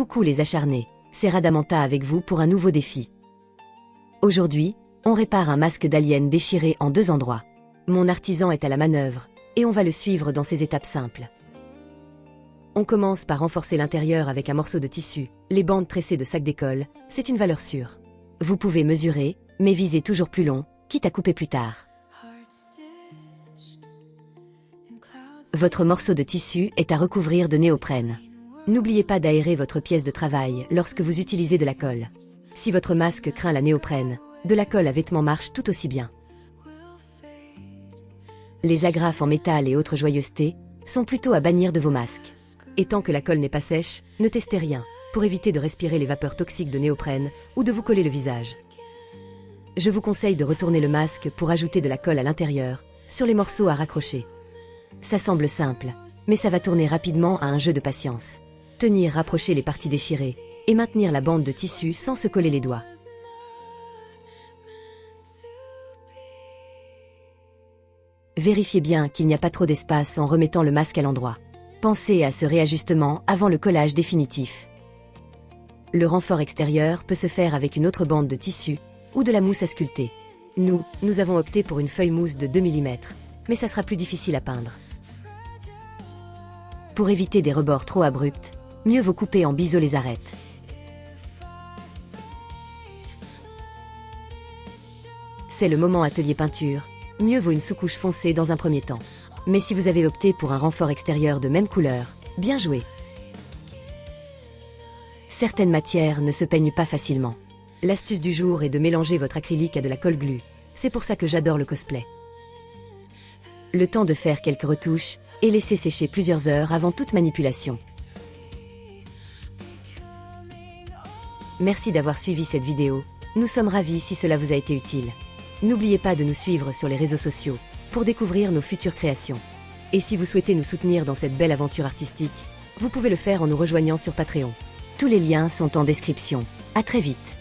Coucou les acharnés, c'est Radamanta avec vous pour un nouveau défi. Aujourd'hui, on répare un masque d'alien déchiré en 2 endroits. Mon artisan est à la manœuvre, et on va le suivre dans ses étapes simples. On commence par renforcer l'intérieur avec un morceau de tissu, les bandes tressées de sac d'école, c'est une valeur sûre. Vous pouvez mesurer, mais visez toujours plus long, quitte à couper plus tard. Votre morceau de tissu est à recouvrir de néoprène. N'oubliez pas d'aérer votre pièce de travail lorsque vous utilisez de la colle. Si votre masque craint la néoprène, de la colle à vêtements marche tout aussi bien. Les agrafes en métal et autres joyeusetés sont plutôt à bannir de vos masques. Et tant que la colle n'est pas sèche, ne testez rien, pour éviter de respirer les vapeurs toxiques de néoprène ou de vous coller le visage. Je vous conseille de retourner le masque pour ajouter de la colle à l'intérieur, sur les morceaux à raccrocher. Ça semble simple, mais ça va tourner rapidement à un jeu de patience. Tenir rapprocher les parties déchirées, et maintenir la bande de tissu sans se coller les doigts. Vérifiez bien qu'il n'y a pas trop d'espace en remettant le masque à l'endroit. Pensez à ce réajustement avant le collage définitif. Le renfort extérieur peut se faire avec une autre bande de tissu ou de la mousse à sculpter. Nous avons opté pour une feuille mousse de 2 mm, mais ça sera plus difficile à peindre. Pour éviter des rebords trop abrupts, mieux vaut couper en biseau les arêtes. C'est le moment atelier peinture, mieux vaut une sous-couche foncée dans un premier temps. Mais si vous avez opté pour un renfort extérieur de même couleur, bien joué. Certaines matières ne se peignent pas facilement. L'astuce du jour est de mélanger votre acrylique à de la colle glue. C'est pour ça que j'adore le cosplay. Le temps de faire quelques retouches et laisser sécher plusieurs heures avant toute manipulation. Merci d'avoir suivi cette vidéo. Nous sommes ravis si cela vous a été utile. N'oubliez pas de nous suivre sur les réseaux sociaux pour découvrir nos futures créations. Et si vous souhaitez nous soutenir dans cette belle aventure artistique, vous pouvez le faire en nous rejoignant sur Patreon. Tous les liens sont en description. À très vite.